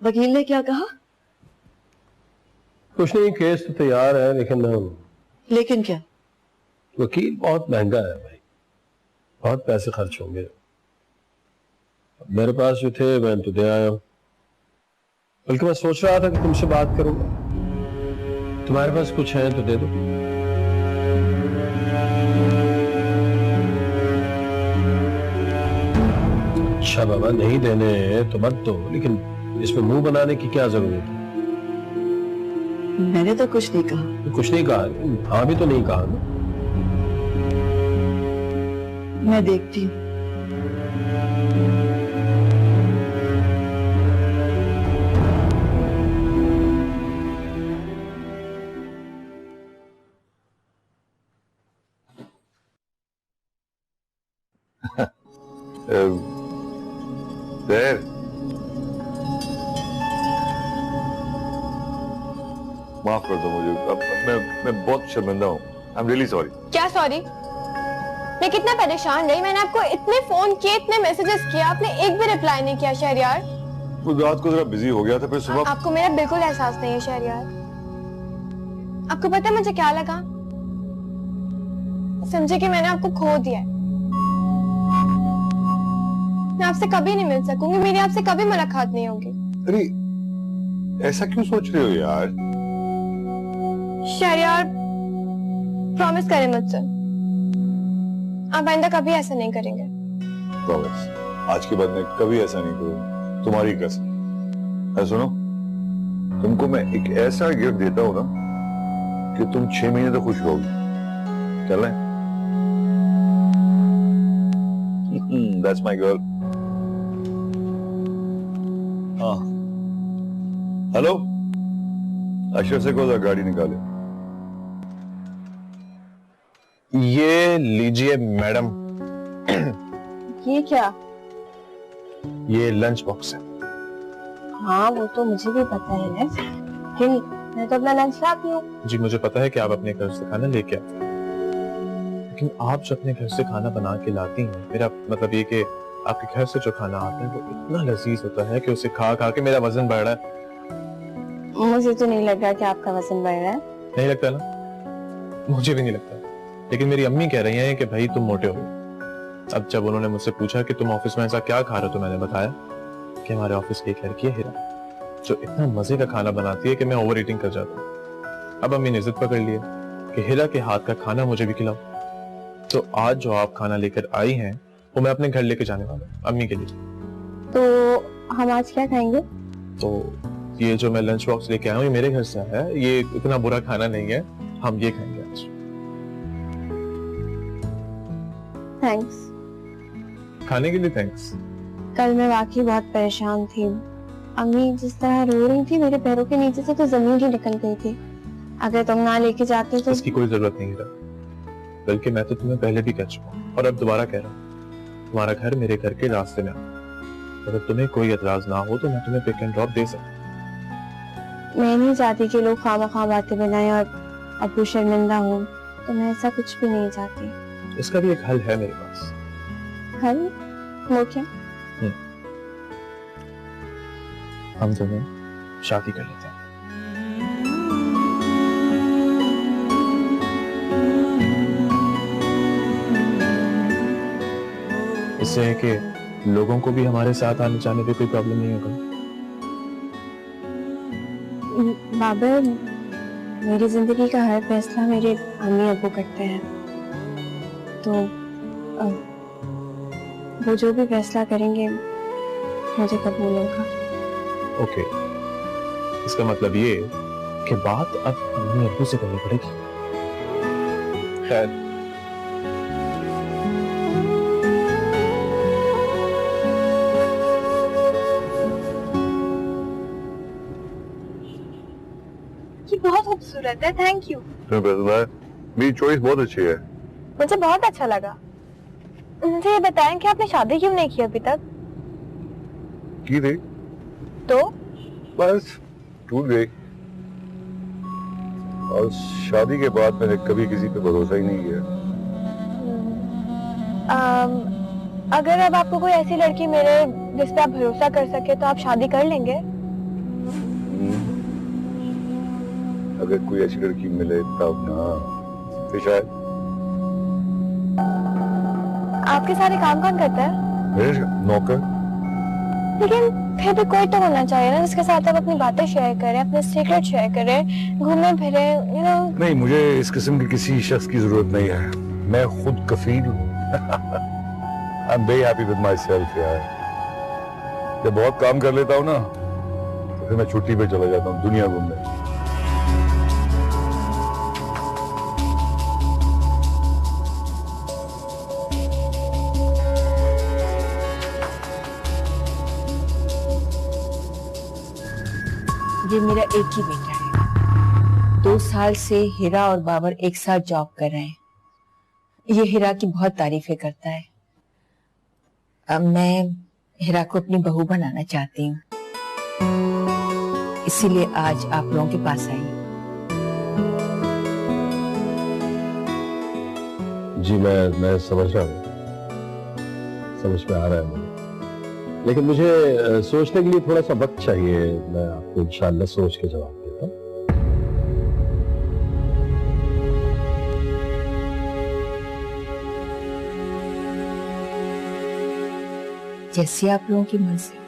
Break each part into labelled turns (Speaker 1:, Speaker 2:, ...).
Speaker 1: वकील ने क्या कहा?
Speaker 2: कुछ नहीं, केस तो तैयार है,
Speaker 1: लेकिन क्या?
Speaker 2: वकील बहुत महंगा है भाई, बहुत पैसे खर्च होंगे। मेरे पास जो थे मैं तो दे आया हूं, बल्कि मैं सोच रहा था कि तुमसे बात करूंगा। तुम्हारे पास कुछ है तो दे दो। अच्छा बाबा, नहीं देने तो मत दो, लेकिन इसमें मुंह बनाने की क्या जरूरत है?
Speaker 1: मैंने तो कुछ नहीं कहा।
Speaker 2: कुछ नहीं कहा? हाँ भी तो नहीं कहा ना।
Speaker 1: मैं देखती हूँ।
Speaker 3: माफ कर दो मुझे, मैं बहुत शर्मिंदा हूँ। I am really sorry.
Speaker 4: क्या सॉरी? मैं कितना परेशान रही, मैंने आपको इतने फोन किए, इतने मैसेजेस किया, आपने एक भी रिप्लाई नहीं किया शहरयार।
Speaker 3: वो रात को जरा बिजी हो गया था, फिर सुबह।
Speaker 4: आपको मेरा बिल्कुल एहसास नहीं है शहरयार। आपको पता है मुझे क्या लगा? समझे कि मैंने आपको खो दिया है। मैं आपसे कभी नहीं मिल सकूंगी, मेरी आपसे कभी मुलाकात नहीं होगी।
Speaker 3: अरे ऐसा क्यों सोच रहे हो यार?
Speaker 4: शहरयार प्रॉमिस करें मुझसे, आप आइंदा कभी ऐसा नहीं करेंगे।
Speaker 3: प्रॉमिस, आज के बाद मैं कभी ऐसा नहीं करूंगा, तुम्हारी कसम। सुनो, तुमको मैं एक ऐसा गिफ्ट देता हूं ना कि तुम 6 महीने तक खुश रहोगी। चल रहे? That's my girl. हाँ, हेलो, अशरफ से को गाड़ी निकाले।
Speaker 5: ये लीजिए मैडम।
Speaker 4: ये क्या?
Speaker 5: ये लंच बॉक्स है।
Speaker 4: हाँ वो तो मुझे भी पता है, लेकिन मैं तो अपना लंच लाती हूँ।
Speaker 5: जी मुझे पता है कि आप अपने घर से खाना लेके आते हैं, लेकिन आप जो अपने घर से खाना बना के लाती हैं, मेरा मतलब ये कि आपके घर से जो खाना आता है वो इतना लजीज होता है कि उसे खा खा के मेरा वजन बढ़ रहा है।
Speaker 4: मुझे तो नहीं लग रहा कि आपका वजन बढ़ रहा है।
Speaker 5: नहीं लगता ना? मुझे भी नहीं लगता, लेकिन मेरी अम्मी कह रही हैं कि भाई तुम मोटे हो गए। अब जब उन्होंने मुझसे पूछा कि तुम ऑफिस में ऐसा क्या खा रहे हो, तो मैंने बताया कि हमारे ऑफिस की एक लड़की है हिरा, जो इतना मजे का खाना बनाती है कि मैं ओवर ईटिंग कर जाता हूँ। अब अम्मी ने जिद पकड़ ली है कि हिरा के हाथ का खाना मुझे भी खिलाओ। तो आज जो आप खाना लेकर आई हैं वो मैं अपने घर लेके जाने वाला हूँ अम्मी के लिए।
Speaker 4: तो हम आज क्या खाएंगे?
Speaker 5: तो ये जो मैं लंच बॉक्स लेके आया हूँ ये मेरे घर से आया है, ये इतना बुरा खाना नहीं है, हम ये खाएंगे आज।
Speaker 4: थैंक्स।
Speaker 5: खाने के लिए थैंक्स।
Speaker 4: कल मैं वाकई बहुत परेशान थी। अम्मी जिस तरह रो रही थी, मेरे पैरों के नीचे से तो जमीन ही निकल गई थी। अगर तुम ना लेके जाते तो।
Speaker 5: इसकी कोई जरूरत नहीं है, बल्कि मैं तो तुम्हें पहले भी कह चुका हूँ और अब दोबारा कह रहा हूँ, तुम्हारा घर मेरे घर के रास्ते में आ। अगर तुम्हें कोई एतराज ना हो तो मैं तुम्हें पिक एंड ड्रॉप दे सकता।
Speaker 4: मैं नहीं चाहती कि लोग खामा-खा बातें बनाएं और अब्बू शर्मिंदा हो, तो मैं ऐसा कुछ भी नहीं चाहती।
Speaker 5: इसका भी एक हल है मेरे पास।
Speaker 4: हल? वो क्या?
Speaker 5: हम दोनों शादी कर लेते हैं। इससे है कि लोगों को भी हमारे साथ आने जाने पे कोई प्रॉब्लम नहीं होगा।
Speaker 4: बाबर, मेरी जिंदगी का हर फैसला मेरे अम्मी अब्बू करते हैं, तो वो जो भी फैसला करेंगे मुझे कबूल होगा।
Speaker 5: ओके, इसका मतलब ये कि बात अब अम्मी अब्बू से करनी पड़ेगी। खैर,
Speaker 4: बहुत खूबसूरत है, थैंक यू।
Speaker 3: मेरी चॉइस बहुत अच्छी है।
Speaker 4: मुझे बहुत अच्छा लगा। मुझे ये बताएं कि आपने शादी क्यों नहीं की अभी तक?
Speaker 3: की थी
Speaker 4: तो
Speaker 3: बस टूट गई, और शादी के बाद मैंने कभी किसी पे भरोसा ही नहीं किया।
Speaker 4: अगर अब आपको कोई ऐसी लड़की मिले जिस पे आप भरोसा कर सके तो आप शादी कर लेंगे?
Speaker 3: अगर कोई ऐसी लड़की मिले तब ना, फिर शायद।
Speaker 4: आपके सारे काम कौन करता है?
Speaker 3: मेरे नौकर।
Speaker 4: लेकिन फिर भी कोई तो होना चाहिए ना जिसके साथ आप अपनी बातें शेयर करें, अपने सीक्रेट शेयर करें, घूमे फिरे, यू नो।
Speaker 3: नहीं, मुझे इस किस्म के किसी शख्स की जरूरत नहीं है, मैं खुद कफील हूँ। I am very happy with my self यार। जब बहुत काम कर लेता हूँ ना तो फिर मैं छुट्टी पे चला जाता हूँ दुनिया घूमने।
Speaker 6: ये मेरा एक ही बेटा है। 2 साल से हीरा और बाबर एक साथ जॉब कर रहे हैं। ये हीरा की बहुत तारीफें करता है। अब मैं हीरा को अपनी बहू बनाना चाहती हूँ, इसीलिए आज आप लोगों के पास आई हूँ।
Speaker 2: जी मैं समझ रहा हूँ, समझ में आ रहा है मुझे, लेकिन मुझे सोचने के लिए थोड़ा सा वक्त चाहिए। मैं आपको इंशाल्लाह सोच के जवाब देता हूँ।
Speaker 6: जैसी आप लोगों की मर्जी।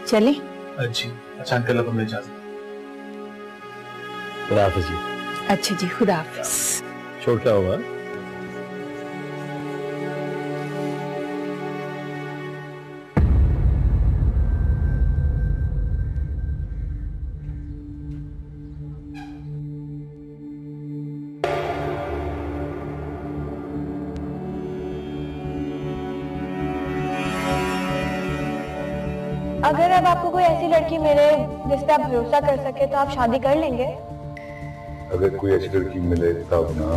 Speaker 6: चले?
Speaker 5: जी अच्छा अंकल, अब हमें इजाजत।
Speaker 2: खुदा हाफिज जी।
Speaker 6: अच्छा जी, खुदा हाफिज।
Speaker 2: छोड़ क्या हुआ?
Speaker 4: अगर अब आपको कोई ऐसी लड़की मिले जिस पे आप भरोसा कर सके तो आप शादी कर लेंगे?
Speaker 3: अगर कोई ऐसी लड़की मिले तब ना।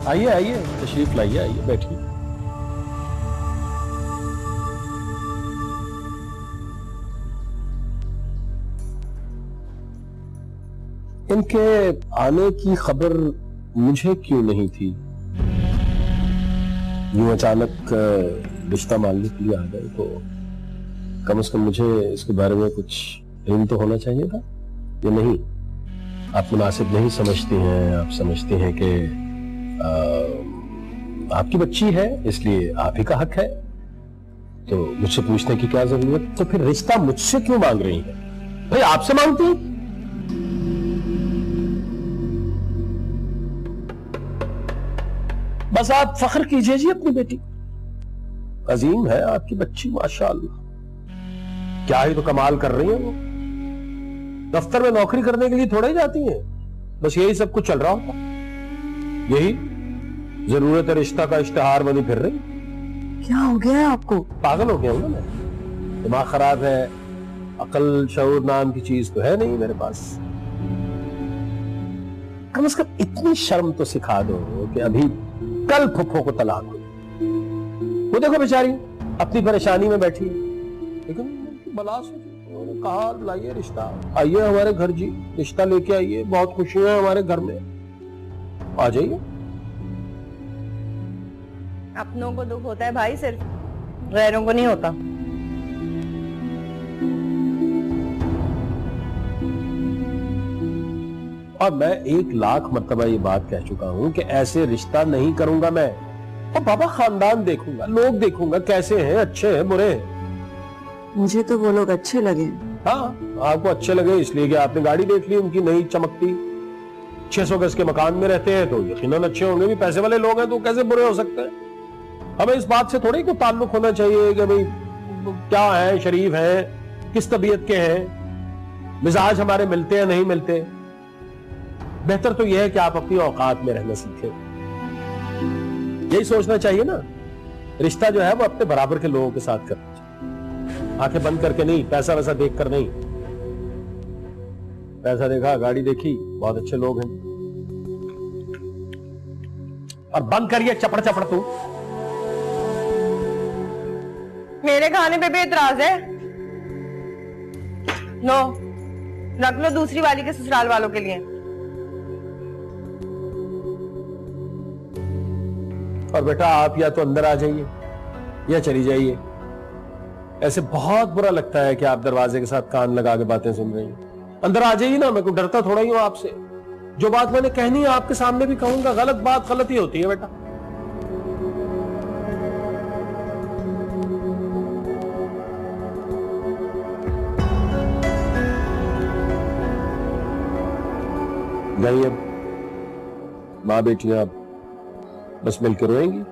Speaker 2: आइए आइए, तशरीफ लाइए, आइए बैठिए। इनके आने की खबर मुझे क्यों नहीं थी? यूं अचानक रिश्ता मांगने के लिए आ गए तो कम से कम मुझे इसके बारे में कुछ इल्म तो होना चाहिए था, या नहीं? आप मुनासिब नहीं समझती हैं, आप समझती हैं कि आपकी बच्ची है इसलिए आप ही का हक है, तो मुझसे पूछने की क्या जरूरत? तो फिर रिश्ता मुझसे क्यों मांग रही है? भाई आपसे मांगती। बस आप फख्र कीजिए जी अपनी बेटी, अजीम है आपकी बच्ची माशाअल्लाह। क्या ही तो कमाल कर रही है वो। दफ्तर में नौकरी करने के लिए थोड़े ही जाती हैं, बस यही सब कुछ चल रहा होता, यही जरूरत है रिश्ता का इश्तिहार बनी फिर रही।
Speaker 1: क्या हो गया है आपको?
Speaker 2: पागल हो गया हूं ना मैं, दिमाग खराब है, अकल शऊर नाम की चीज तो है नहीं मेरे पास। कम से कम इतनी शर्म तो सिखा दो कि अभी कल फुफ्फो को तलाक हुई, वो देखो बेचारी अपनी परेशानी में बैठी है, लेकिन बला से कहा लाइए रिश्ता, आइए हमारे घर जी, रिश्ता लेके आइए, बहुत खुशी है हमारे घर में, आ जाइए।
Speaker 1: अपनों को दुख होता है भाई, सिर्फ गैरों को नहीं होता।
Speaker 2: और मैं 1 लाख मर्तबा ये बात कह चुका हूं कि ऐसे रिश्ता नहीं करूंगा मैं। और बाबा खानदान देखूंगा, लोग देखूंगा कैसे हैं, अच्छे हैं बुरे हैं।
Speaker 1: मुझे तो वो लोग अच्छे लगे।
Speaker 2: हाँ, आपको अच्छे लगे इसलिए कि आपने गाड़ी देख ली उनकी नई चमकती, 600 गज के मकान में रहते हैं तो यकीनन अच्छे होंगे, भी पैसे वाले लोग हैं तो कैसे बुरे हो सकते हैं। हमें इस बात से थोड़ी कोई ताल्लुक होना चाहिए कि भाई क्या है, शरीफ हैं, किस तबीयत के हैं, मिजाज हमारे मिलते हैं नहीं मिलते। बेहतर तो यह है कि आप अपनी औकात में रहना सीखें, यही सोचना चाहिए ना। रिश्ता जो है वो अपने बराबर के लोगों के साथ करना चाहिए, आंखें बंद करके नहीं, पैसा वैसा देख कर नहीं। पैसा देखा, गाड़ी देखी, बहुत अच्छे लोग हैं, और बंद करिए चपड़ चपड़ तू।
Speaker 1: मेरे खाने पे भी एतराज है? लो, रख लो दूसरी वाली के ससुराल वालों के लिए।
Speaker 2: और बेटा आप या तो अंदर आ जाइए या चली जाइए। ऐसे बहुत बुरा लगता है कि आप दरवाजे के साथ कान लगा के बातें सुन रही हैं। अंदर आ जाइए ना, मैं को डरता थोड़ा ही हूं आपसे। जो बात मैंने कहनी है आपके सामने भी कहूंगा। गलत बात गलत ही होती है बेटा। नहीं, अब माँ बेटियां अब बस मिलकर रोएंगी।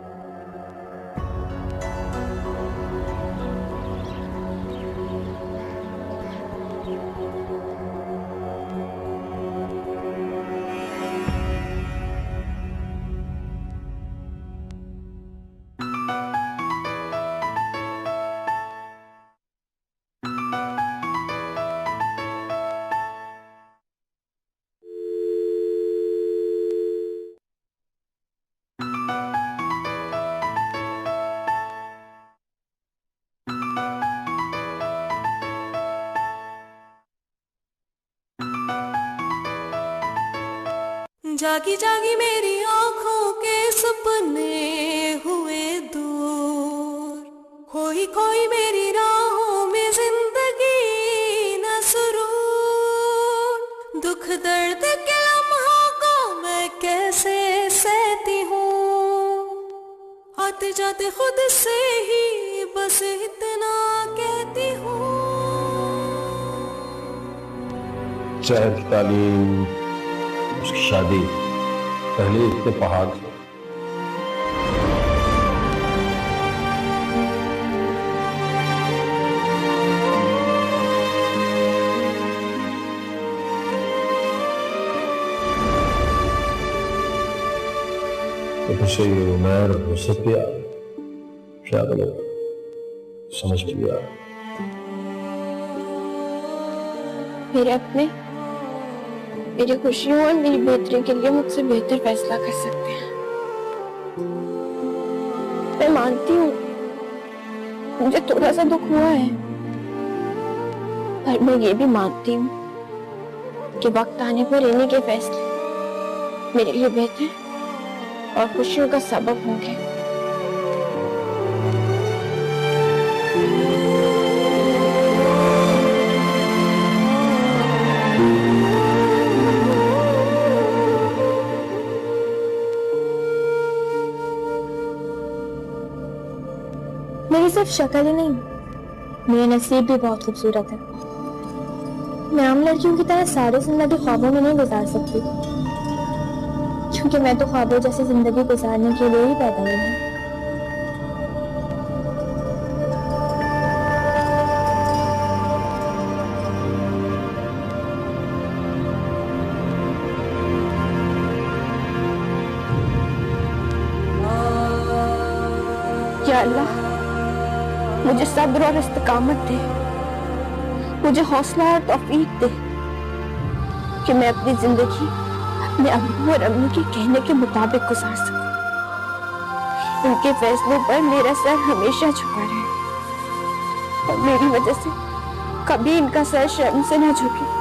Speaker 7: जागी जागी मेरी आंखों के सपने हुए दूर, खोई खोई मेरी राहों में जिंदगी न सुरूर। दुख दर्द के लम्हों को मैं कैसे सहती हूँ, आते जाते खुद से ही बस इतना कहती हूँ।
Speaker 2: शहर की तालीम, उसकी शादी, पहले इतने पहाड़ थे। तो फिर से ये उमर और वसत भी आ गई। क्या बोले, समझ भी आ गई।
Speaker 4: मेरे अपने मेरी खुशियों और मेरी बेहतरी के लिए मुझसे बेहतर फैसला कर सकते हैं। मैं मानती हूँ मुझे थोड़ा सा दुख हुआ है, पर मैं ये भी मानती हूँ कि वक्त आने पर रहने के फैसले मेरे लिए बेहतर और खुशियों का सबब होंगे। मेरी सिर्फ शक्ल ही नहीं, मेरा नसीब भी बहुत खूबसूरत है। मैं आम लड़कियों की तरह सारी जिंदगी ख्वाबों में नहीं गुजार सकती, क्योंकि मैं तो ख्वाबों जैसी जिंदगी गुजारने के लिए ही पैदा हुई हूँ। या अल्लाह, मुझे सब्र और इस्तिकामत दे, मुझे हौसला और तौफीक दे कि मैं अपनी जिंदगी अपने अब्बू और अम्मी के कहने के मुताबिक गुजार सकूं। उनके फैसलों पर मेरा सर हमेशा झुका रहे और मेरी वजह से कभी इनका सर शर्म से न झुके।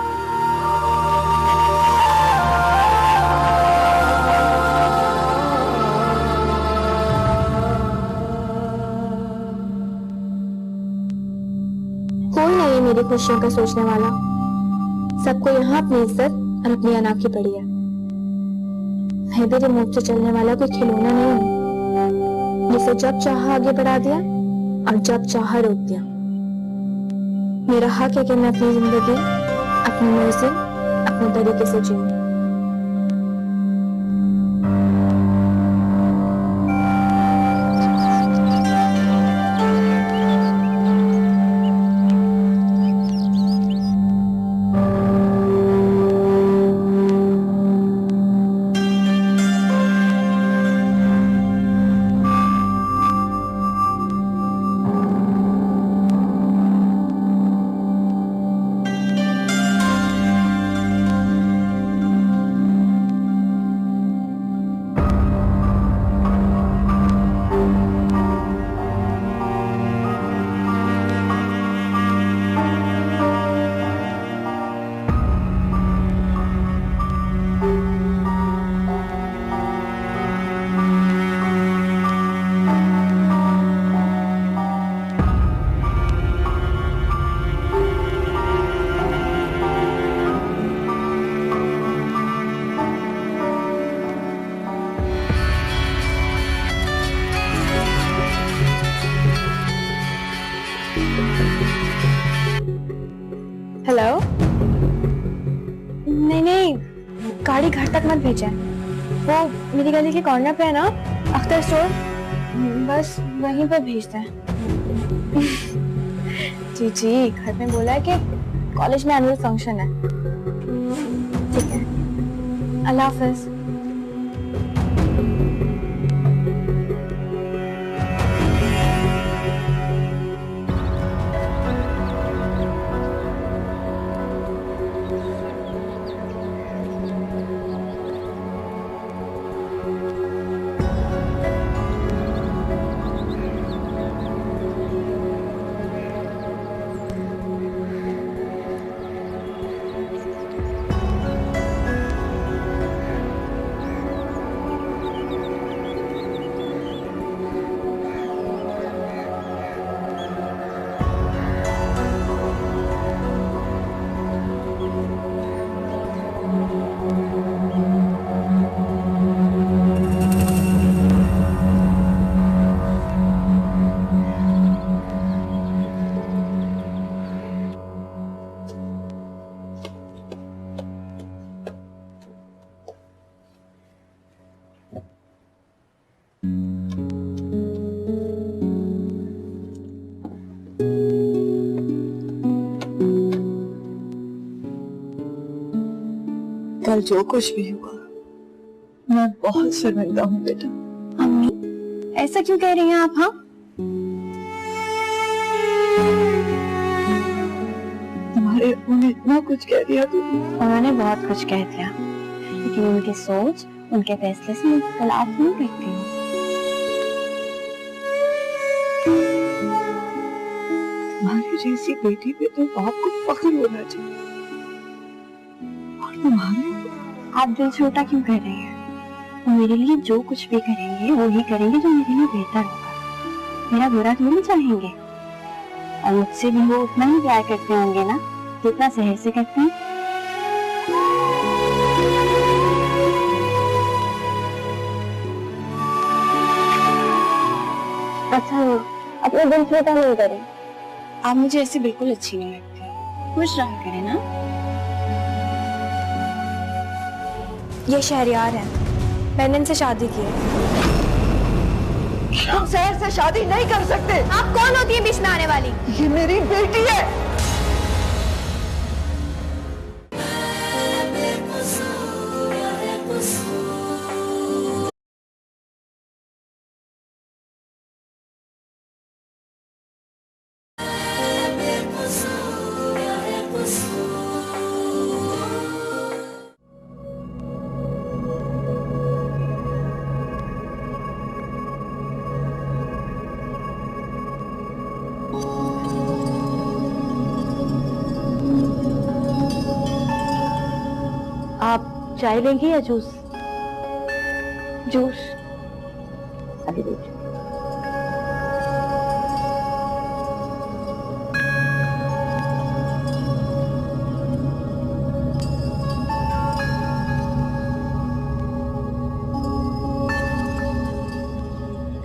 Speaker 4: मेरी खुशियों का सोचने वाला, सबको यहाँ अपनी इज्जत और अपनी अना की पड़ी है। मैं भी रिमोट से चलने वाला कोई खिलौना नहीं हूँ जिसे जब चाहा आगे बढ़ा दिया और जब चाहा रोक दिया। मेरा हक है कि मैं अपनी जिंदगी अपनी मर्जी अपने तरीके से जीऊं। हो? नहीं नहीं, गाड़ी घर तक मत भेजें। वो मेरी गली के कॉर्नर पे है ना, अख्तर स्टोर, बस वहीं पर भेजते हैं। जी जी, घर में बोला है कि कॉलेज में एनुअल फंक्शन है। ठीक है, अल्लाह हाफिज।
Speaker 8: कल जो कुछ भी हुआ, मैं बहुत शर्मिंदा हूँ बेटा।
Speaker 4: अम्मी, ऐसा क्यों कह रही हैं आप? हाँ,
Speaker 8: तुम्हारे अब्बू ने इतना कुछ कह दिया तुमने।
Speaker 4: उन्होंने बहुत कुछ कह दिया, लेकिन उनकी सोच, उनके फैसले से मैं इख्तिलाफ नहीं करती हूँ।
Speaker 8: तुम्हारी जैसी बेटी पे तो बाप को फख्र होना चाहिए, और तुम्हारे
Speaker 4: आप दिल छोटा क्यों कर रही हैं? वो मेरे लिए जो कुछ भी करेंगे वो ही करेंगे जो मेरे लिए बेहतर होगा। मेरा बुरा थोड़ी चाहेंगे, और मुझसे भी वो उतना ही प्यार करते होंगे ना जितना सहर से करते हैं। अच्छा, अपना दिल छोटा नहीं करें। आप मुझे ऐसे बिल्कुल अच्छी नहीं लगती, खुश रहा करें ना। ये शहरयार है, मैंने इनसे शादी की है।
Speaker 8: हम शहर से शादी नहीं कर सकते।
Speaker 4: आप कौन होती है बीच में आने वाली?
Speaker 8: ये मेरी बेटी है।
Speaker 4: आप चाय लेंगी या जूस? जूस। अभी देखिए।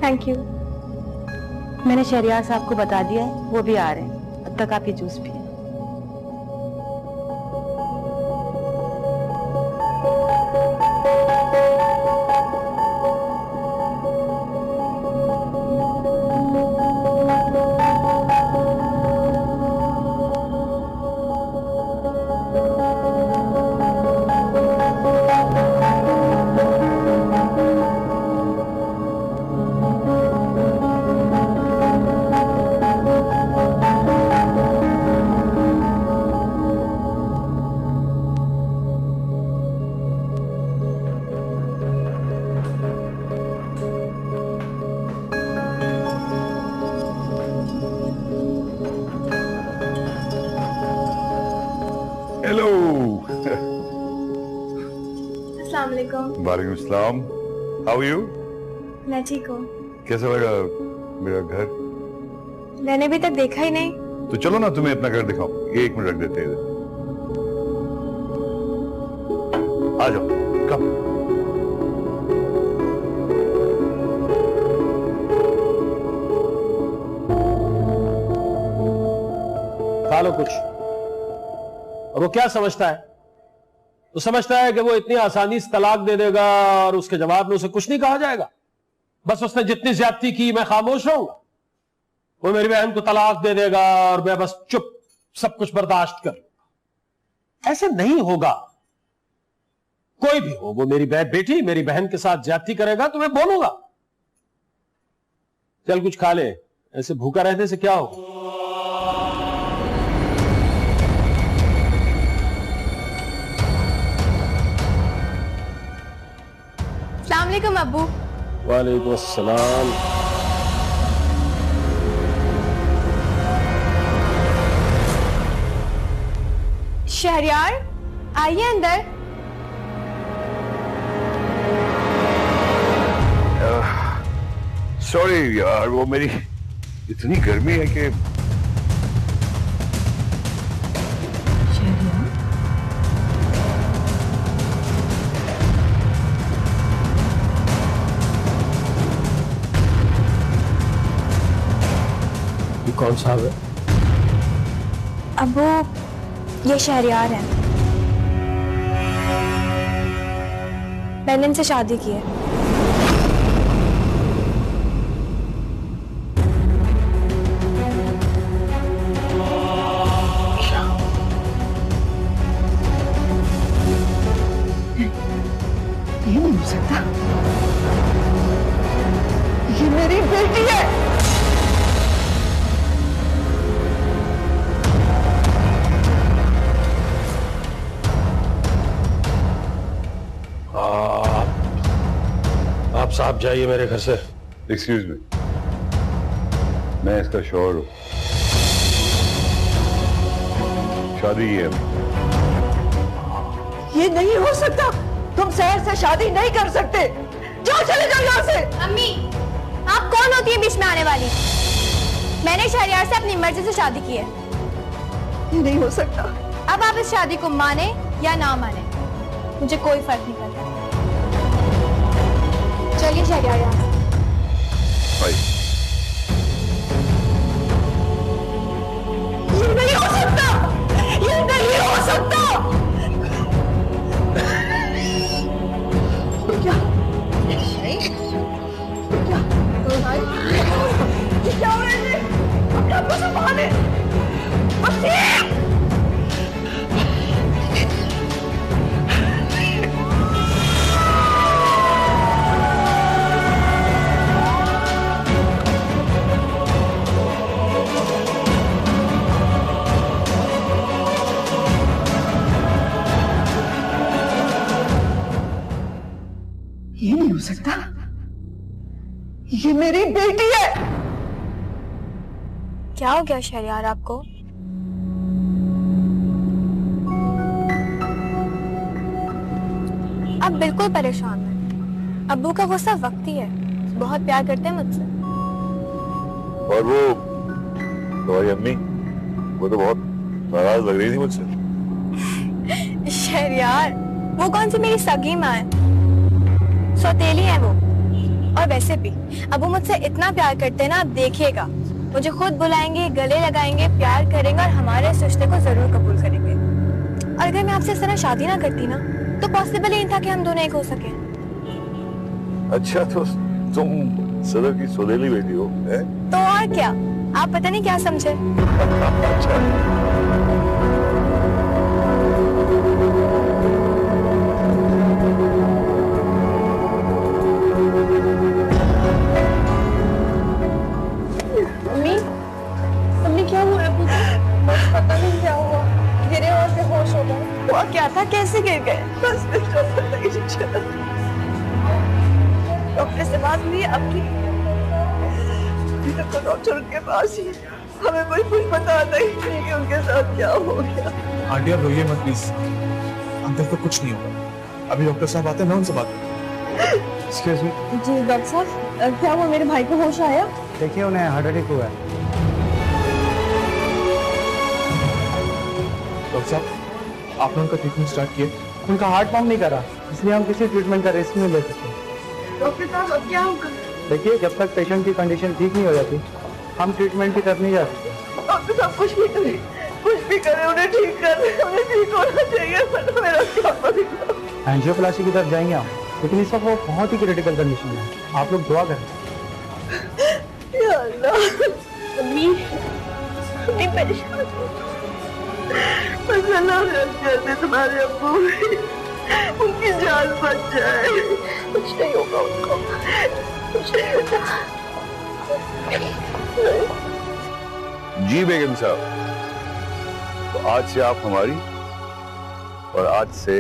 Speaker 4: Thank you. मैंने शहरियार साहब को बता दिया है, वो भी आ रहे हैं। अब तक आप ये जूस पिए।
Speaker 3: हेलो।
Speaker 4: अस्सलाम वालेकुम।
Speaker 3: वालेकुम सलाम। How you?
Speaker 4: मैं ठीक हूँ।
Speaker 3: कैसा लगा मेरा घर?
Speaker 4: मैंने अभी तक देखा ही नहीं।
Speaker 3: तो चलो ना तुम्हें अपना घर दिखाऊं। एक मिनट रख देते हैं इधर। आ जाओ, कम।
Speaker 2: खा लो कुछ। और वो क्या समझता है? तो समझता है कि वो इतनी आसानी से तलाक दे देगा और उसके जवाब में उसे कुछ नहीं कहा जाएगा। बस उसने जितनी ज्यादती की मैं खामोश रहूंगा, वो मेरी बहन को तलाक दे देगा और मैं बस चुप सब कुछ बर्दाश्त कर लूंगा। ऐसे नहीं होगा। कोई भी हो, वो मेरी बेटी मेरी बहन के साथ ज्यादती करेगा तो मैं बोलूंगा। चल कुछ खा ले, ऐसे भूखा रहने से क्या होगा?
Speaker 4: अस्सलाम वालेकुम अब्बू।
Speaker 2: वालेकुम अस्सलाम।
Speaker 4: शहरयार आइए अंदर।
Speaker 3: सॉरी यार, वो मेरी इतनी गर्मी है कि
Speaker 2: ये कौन साहब है?
Speaker 4: अब्बू ये शहरयार है, मैंने इनसे शादी की है।
Speaker 8: ये नहीं हो सकता, ये मेरी बेटी है।
Speaker 2: आप साहब जाइए मेरे घर से।
Speaker 3: एक्सक्यूज मी, मैं इसका शौहर हूं, शादी की है।
Speaker 8: ये नहीं हो सकता, तुम शहर से शादी नहीं कर सकते। जाओ, चले जाओ यहाँ से।
Speaker 4: अम्मी आप कौन होती है बीच में आने वाली? मैंने शहरयार से अपनी मर्जी से शादी की है।
Speaker 8: ये नहीं हो सकता।
Speaker 4: अब आप इस शादी को माने या ना माने मुझे कोई फर्क नहीं पड़ता। चलिए शहरयार यहाँ से।
Speaker 8: ये नहीं हो सकता, ये नहीं हो सकता। क्या क्या हो रहा है? अपने आप को संभाले। ये नहीं हो सकता, ये मेरी बेटी है।
Speaker 4: क्या हो गया शहरयार आपको? आप बिल्कुल परेशान हैं। अब्बू का गुस्सा वक्ती है, बहुत प्यार करते हैं मुझसे।
Speaker 3: और वो तुम्हारी अम्मी, वो तो बहुत नाराज लग रही थी मुझसे।
Speaker 4: शहरयार वो कौन सी मेरी सगी माँ है, सौतेली है वो। और वैसे भी अबू मुझसे इतना प्यार करते हैं ना, आप देखिएगा मुझे खुद बुलाएंगे, गले लगाएंगे, प्यार करेंगे और हमारे इस रिश्ते को जरूर कबूल करेंगे। और अगर मैं आपसे इस तरह शादी ना करती ना तो पॉसिबल ही नहीं था कि हम दोनों एक हो सके।
Speaker 3: अच्छा, तो तुम सदर की सौतेली बेटी हो है?
Speaker 4: तो और क्या, आप पता नहीं क्या समझे। क्या हुआ अबू? पता नहीं क्या हुआ, गिरे और बेहोश हो गए। हुआ क्या था, कैसे गिर गए? बस डॉक्टर से बात हुई आपकी? अभी तक तो डॉक्टर के पास ही, हमें कोई कुछ बता नहीं कि उनके साथ क्या हो गया।
Speaker 5: आंटी आप रोइए मत प्लीज, अंकल को कुछ नहीं होगा। अभी डॉक्टर साहब आते हैं, मैं उनसे बात करूं। Excuse me.
Speaker 1: जी डॉक्टर साहब, क्या हुआ? मेरे भाई को होश आया?
Speaker 9: देखिए उन्हें हार्ट अटैक हुआ है।
Speaker 5: डॉक्टर साहब आपने उनका ट्रीटमेंट स्टार्ट किया?
Speaker 9: उनका हार्ट पंप नहीं करा, इसलिए हम किसी ट्रीटमेंट का रिस्क नहीं ले सकते।
Speaker 8: डॉक्टर साहब अब क्या होगा?
Speaker 9: देखिए जब तक पेशेंट की कंडीशन ठीक नहीं हो जाती हम ट्रीटमेंट की तरफ नहीं जा सकते।
Speaker 8: डॉक्टर साहब कुछ भी करें, कुछ
Speaker 1: भी करे उन्हें ठीक कर दे, उन्हें ठीक होना चाहिए। मेरा क्या करेगा?
Speaker 9: एंजियोप्लास्टी की तरफ जाएंगे हम, लेकिन इस वक्त वो बहुत ही क्रिटिकल कंडीशन में है। आप लोग दुआ करें।
Speaker 1: या अल्लाह,
Speaker 4: अम्मी अम्मी परेशान हो।
Speaker 1: बस अल्लाह रहम कर दे तुम्हारे अब्बू, उनकी जान बच जाए।
Speaker 4: कुछ नहीं होगा उनको, कुछ नहीं होगा।
Speaker 3: जी बेगम साहब, तो आज से आप हमारी और आज से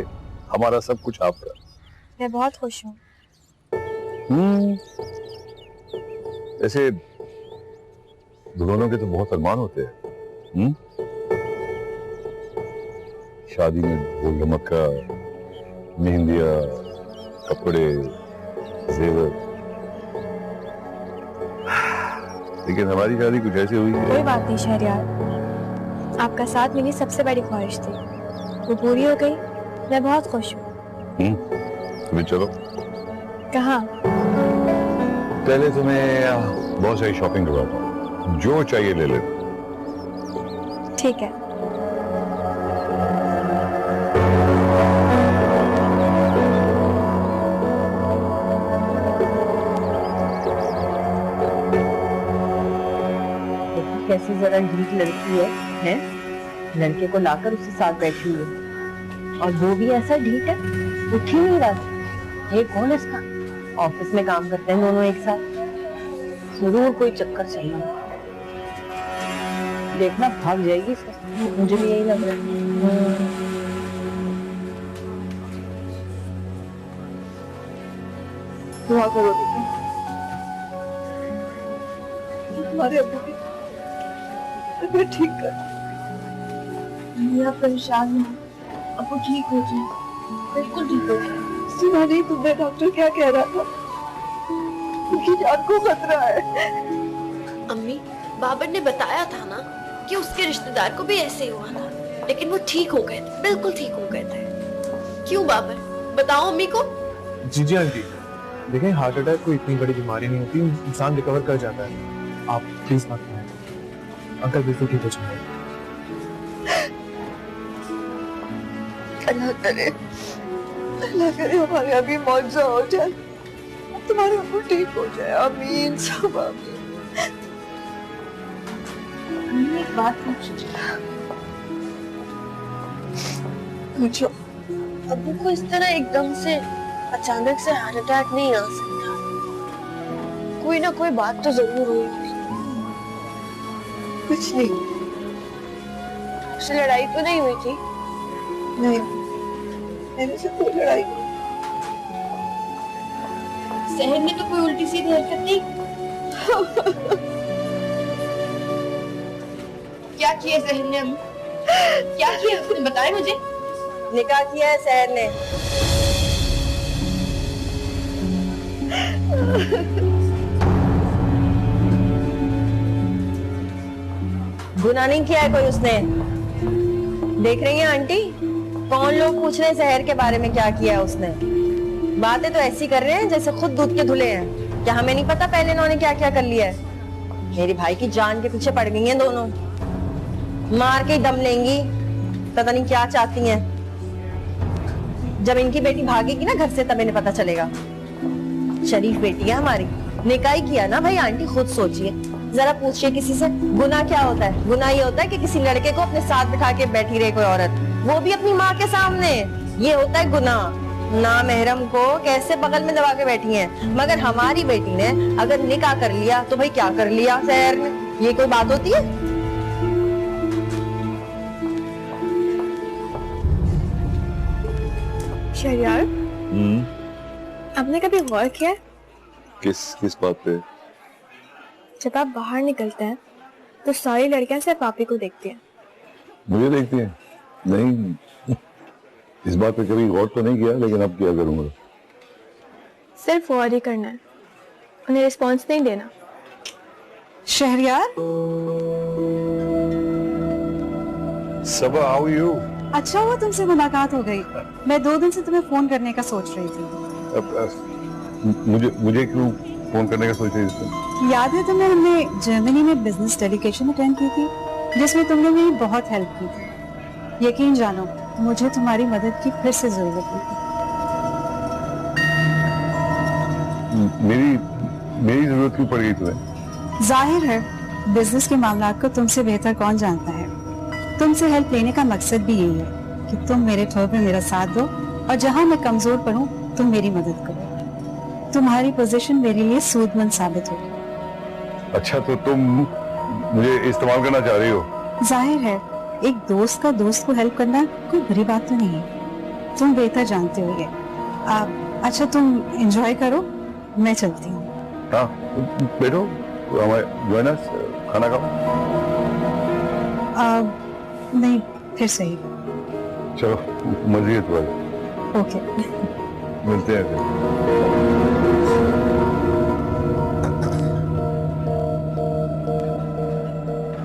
Speaker 3: हमारा सब कुछ आपका।
Speaker 4: मैं बहुत खुश हूँ।
Speaker 3: ऐसे दुल्हनों के तो बहुत अरमान होते हैं। शादी में ढोल ढमक्का, मेहंदिया, कपड़े, जेवर, लेकिन हमारी शादी कुछ ऐसी हुई है।
Speaker 4: कोई बात नहीं शहरयार, आपका साथ मेरी सबसे बड़ी ख्वाहिश थी, वो पूरी हो गई। मैं बहुत खुश हूँ।
Speaker 3: तुम्हें चलो।
Speaker 4: कहाँ?
Speaker 3: पहले तुम्हें बहुत सारी शॉपिंग करवाता हूँ, जो चाहिए ले ले।
Speaker 4: ठीक है।
Speaker 1: कैसी जरा ढीठ लड़की है? लड़के को लाकर उसके साथ बैठी हुई है, और वो भी ऐसा ढीठ है, उठ ही नहीं रहा। ये कौन है इसका? ऑफिस में काम करते हैं दोनों एक साथ, जरूर कोई चक्कर चल रहा है। देखना भाग जाएगी इसका, मुझे भी यही लग रहा है। दुआ करो बेटा, हमारे अब्बू की तबीयत ठीक कर। परेशान हो, अब्बू ठीक हो जाए, बिल्कुल ठीक हो जाए। सुना नहीं तुमने डॉक्टर क्या कह रहा था? उनकी जान को खतरा है।
Speaker 10: अम्मी, बाबर ने बताया था ना कि उसके रिश्तेदार को भी ऐसे ही हुआ था, लेकिन वो ठीक हो गए थे, बिल्कुल ठीक हो गए थे। क्यों बाबर, बताओ अम्मी को।
Speaker 5: जी जी आंटी, देखें हार्ट अटैक कोई इतनी बड़ी बीमारी नहीं होती, इंसान रिकवर कर जाता है। आप प्लीज मत कहें, अंकल बिल्कुल ठीक हो जाएंगे।
Speaker 1: अल्लाह करे हमारे अभी मौजा हो जाए, तुम्हारे अब्बू ठीक हो जाए। आमीन सब आमीन। एक बात पूछो।
Speaker 10: अब्बू को इस तरह एकदम से अचानक से हार्ट अटैक नहीं आ सकता, कोई ना कोई बात तो जरूर हुई।
Speaker 1: कुछ नहीं,
Speaker 10: उससे लड़ाई तो नहीं हुई थी?
Speaker 1: नहीं, मेरे से कोई लड़ाई नहीं।
Speaker 10: सहर ने तो कोई उल्टी सीधी हरकत नहीं? क्या किया सहर ने? अम्मी क्या किया उसने, बताए मुझे।
Speaker 1: निकाह किया है सहर ने। गुनाह नहीं किया है कोई उसने। देख रही हैं आंटी, कौन लोग पूछ रहे हैं सहर के बारे में क्या किया है उसने। बातें तो ऐसी कर रहे हैं जैसे खुद दूध के धुले हैं। क्या हमें नहीं पता पहले इन्होंने क्या क्या कर लिया है? मेरे भाई की जान के पीछे पड़ गई हैं दोनों, मार के ही दम लेंगी, पता नहीं क्या चाहती हैं। जब इनकी बेटी भागेगी ना घर से तब इन्हें पता चलेगा। शरीफ बेटी है हमारी, निकाह ही किया ना भाई। आंटी खुद सोचिए, जरा पूछिए किसी से, गुनाह क्या होता है? गुनाह ये होता है कि किसी लड़के को अपने साथ बिठा के बैठी रहे कोई औरत, वो भी अपनी माँ के सामने। ये होता है गुनाह। ना महरम को कैसे बगल में दबा के बैठी हैं। मगर हमारी बेटी ने अगर निकाह कर लिया तो भाई क्या कर लिया सहर ने? ये कोई बात होती है?
Speaker 4: शहरयार, आपने कभी गौर किया
Speaker 3: किस बात पे?
Speaker 4: जब आप बाहर निकलते हैं तो सारी लड़कियां सिर्फ आप ही को देखती हैं।
Speaker 3: मुझे देखती हैं? नहीं, इस बात पे कभी गौर तो नहीं किया, लेकिन अब क्या करूंगा।
Speaker 4: सिर्फ गौर ही करना है, उन्हें रिस्पॉन्स नहीं देना।
Speaker 11: शहरयार,
Speaker 3: सबा, हाउ यू?
Speaker 11: अच्छा हुआ तुमसे मुलाकात हो गई। मैं 2 दिन से तुम्हें फोन करने का सोच रही थी।
Speaker 3: मुझे क्यों फोन करने का सोच रही थी?
Speaker 11: याद है तुम्हें हमने जर्मनी में बिजनेस डेलीगेशन अटेंड की थी? जिसमें तुमने मेरी बहुत हेल्प की थी। यकीन जानो, मुझे तुम्हारी मदद की फिर से जरूरत होगी।
Speaker 3: मेरी मेरी जरूरत क्यों पड़ गई तुम्हें?
Speaker 11: जाहिर है, बिजनेस के मामलात को तुमसे बेहतर कौन जानता है। तुमसे हेल्प लेने का मकसद भी यही है कि तुम मेरे ठोर में मेरा साथ दो और जहां मैं कमजोर पड़ूं तुम मेरी मदद करो। तुम्हारी पोजीशन मेरे लिए सूदमंद साबित होगी।
Speaker 3: अच्छा, तो तुम मुझे इस्तेमाल करना चाह रही हो?
Speaker 11: जाहिर है, एक दोस्त का दोस्त को हेल्प करना कोई बुरी बात तो नहीं है। तुम बेहतर जानते हो ये। अच्छा, तुम एंजॉय करो, मैं चलती हूँ।
Speaker 3: हाँ, बैठो, हमारे खाना खाओ।
Speaker 11: नहीं, फिर सही।
Speaker 3: चलो, मर्जी है तुम्हारी।
Speaker 11: ओके,
Speaker 3: मिलते हैं फिर।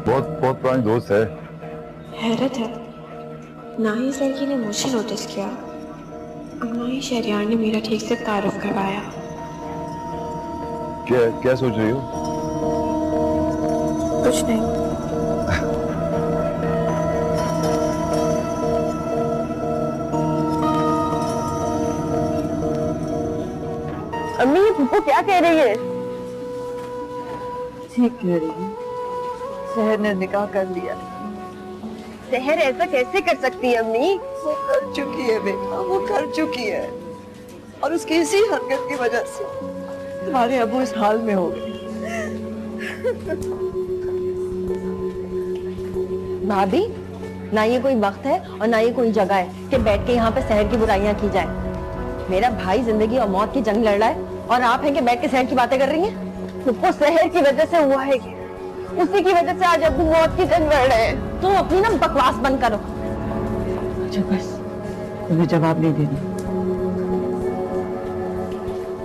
Speaker 3: बहुत पुरानी दोस्त है।
Speaker 4: हैरत है, ना ही इस लड़की ने मुझे नोटिस किया और ना ही शहरियार ने मेरा ठीक से तारुफ करवाया।
Speaker 3: क्या सोच रही हो?
Speaker 4: कुछ नहीं।
Speaker 1: अम्मी, ये फूफो क्या कह रही है?
Speaker 8: ठीक कह रही है, शहर ने निकाह कर लिया।
Speaker 1: शहर ऐसा कैसे कर सकती है अम्मी?
Speaker 8: वो कर चुकी है बेटा, वो कर चुकी है, और उसकी इसी हरकत की वजह से तुम्हारे अबू इस हाल में हो गए।
Speaker 1: भाभी, ना ये कोई वक्त है और ना ये कोई जगह है कि बैठ के यहाँ पे शहर की बुराइयां की जाए। मेरा भाई जिंदगी और मौत की जंग लड़ रहा है और आप हैं कि बैठ के शहर की बातें कर रही हैं। सबको शहर की वजह से हुआ है, उसी की वजह से आज अबू मौत की जंग लड़ रहे हैं। तुम अपनी ना बकवास बंद करो।
Speaker 8: अच्छा बस, तुम्हें जवाब नहीं देना।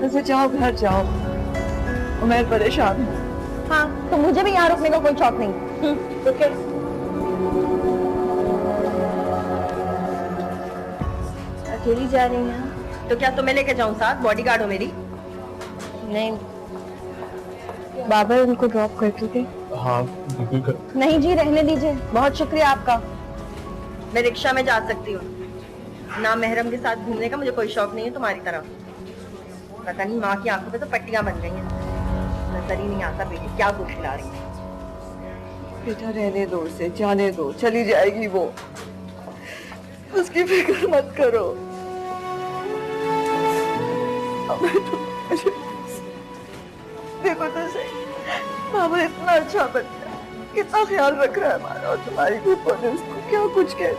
Speaker 8: वैसे जाओ, घर जाओ, मैं परेशान हूँ।
Speaker 1: हाँ, तो मुझे भी यहाँ रुकने का कोई शौक नहीं। ओके। अकेली जा रही हैं? तो क्या तुम्हें लेके जाऊं साथ? बॉडीगार्ड हो मेरी?
Speaker 4: नहीं, बाबर उनको ड्रॉप कर दोगे?
Speaker 5: हाँ बिल्कुल कर।
Speaker 1: नहीं जी, रहने दीजिए, बहुत शुक्रिया आपका। मैं रिक्शा में जा सकती हूँ। ना महरम के साथ घूमने का मुझे कोई शौक नहीं है तुम्हारी तरह। पता नहीं माँ की आंखों पे तो पट्टियां बन गई हैं। नजर ही नहीं आता बेटी क्या कुछ खिला रही है।
Speaker 8: बेटा रहने दो उसे, जाने दो, चली जाएगी वो, उसकी फिक्र मत करो। देखो तो सही, बाबा इतना अच्छा बच्चा, कितना ख्याल रख रहा है हमारा, और तुम्हारी फूफो ने उसको क्या कुछ कह।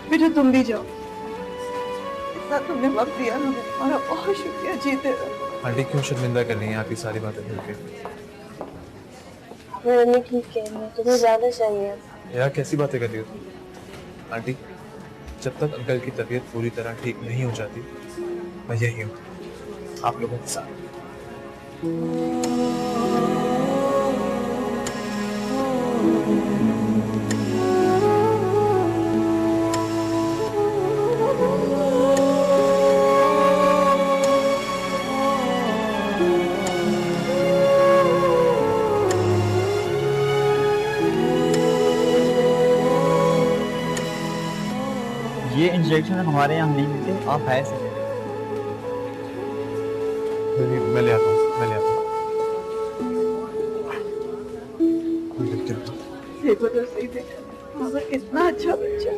Speaker 8: बेटा तुम भी जाओ, इतना तुमने वक्त दिया, हमें तुम्हारा बहुत शुक्रिया। जीते रहो।
Speaker 5: आंटी क्यों शर्मिंदा कर रही हैं आप ये सारी बातें भूल के?
Speaker 4: मैं ठीक कह रही हूँ, तुम्हें ज्यादा चाहिए।
Speaker 5: यार कैसी बातें कर रही हो तुम? आंटी, जब तक अंकल की तबीयत पूरी तरह ठीक नहीं हो जाती मैं यही हूँ आप लोगों के साथ।
Speaker 9: ये इंजेक्शन हमारे यहाँ नहीं मिलते, आप है से
Speaker 5: मैं ले आता हूँ, मैं ले आता हूँ।
Speaker 8: देखो तो सही, देखो बाबा कितना अच्छा बच्चा।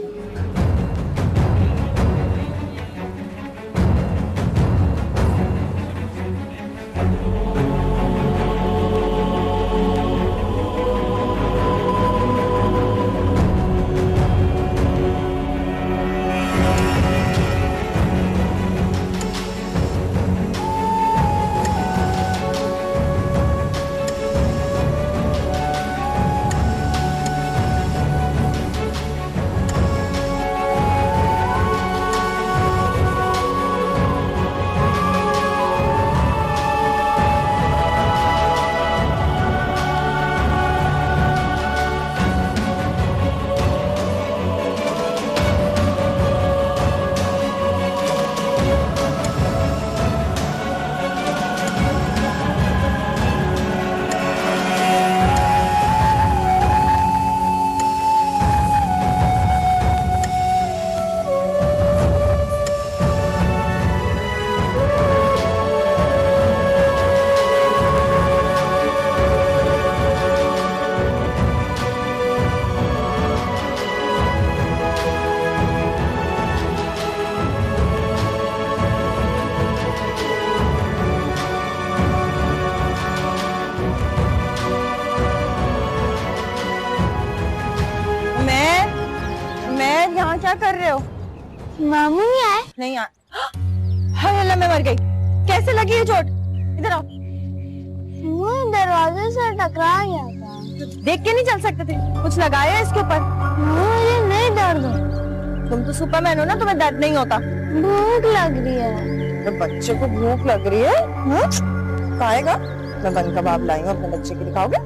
Speaker 1: सहर यहाँ क्या कर रहे हो?
Speaker 4: मामू नहीं आए?
Speaker 1: नहीं आ हाय अल्लाह मैं मर गई। कैसे लगी ये चोट? इधर आओ।
Speaker 4: वो दरवाजे से टकरा गया था।
Speaker 1: देख के नहीं चल सकते थे? कुछ लगाया इसके ऊपर?
Speaker 4: मुझे नहीं दर्द हो।
Speaker 1: तुम तो सुपरमैन हो ना, तुम्हें दर्द नहीं होता।
Speaker 4: भूख लग रही है।
Speaker 1: तो बच्चे को भूख लग रही है? खाएगा? मैं बन कबाब लाई हूँ, अपने बच्चे के लिए खाओगे?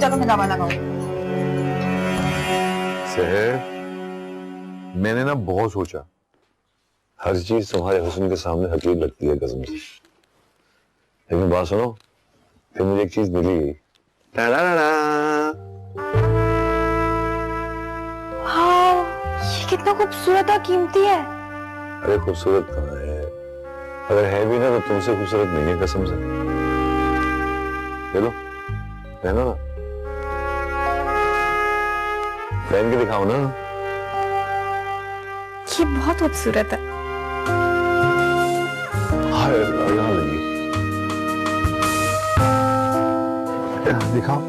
Speaker 1: चलो मैं दवा लगाऊं।
Speaker 3: सहर, मैंने ना बहुत सोचा, हर चीज तुम्हारे हुस्न के सामने हकीर लगती है कसम से। लेकिन बात सुनो, फिर मुझे एक चीज मिली गई।
Speaker 4: ये कितना खूबसूरत और कीमती है।
Speaker 3: अरे खूबसूरत कहाँ है, अगर है भी ना तो तुमसे खूबसूरत नहीं है कसम से। ले लो, पहनो ना, पहन के दिखाओ ना।
Speaker 4: ये बहुत खूबसूरत है।
Speaker 3: हाय यहाँ लगी, दिखाओ।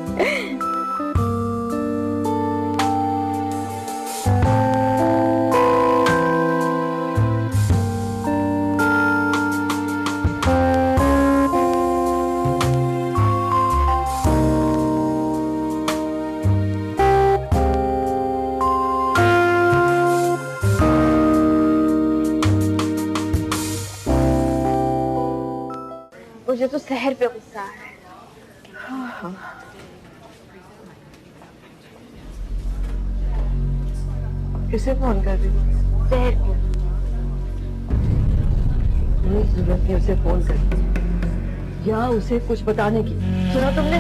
Speaker 4: मुझे तो सहर पे गुस्सा आ रहा है।
Speaker 8: किसे फोन कर रही हो?
Speaker 4: सहर को।
Speaker 8: नहीं जरूरत नहीं उसे फोन करने या उसे कुछ बताने की। सुना तुमने?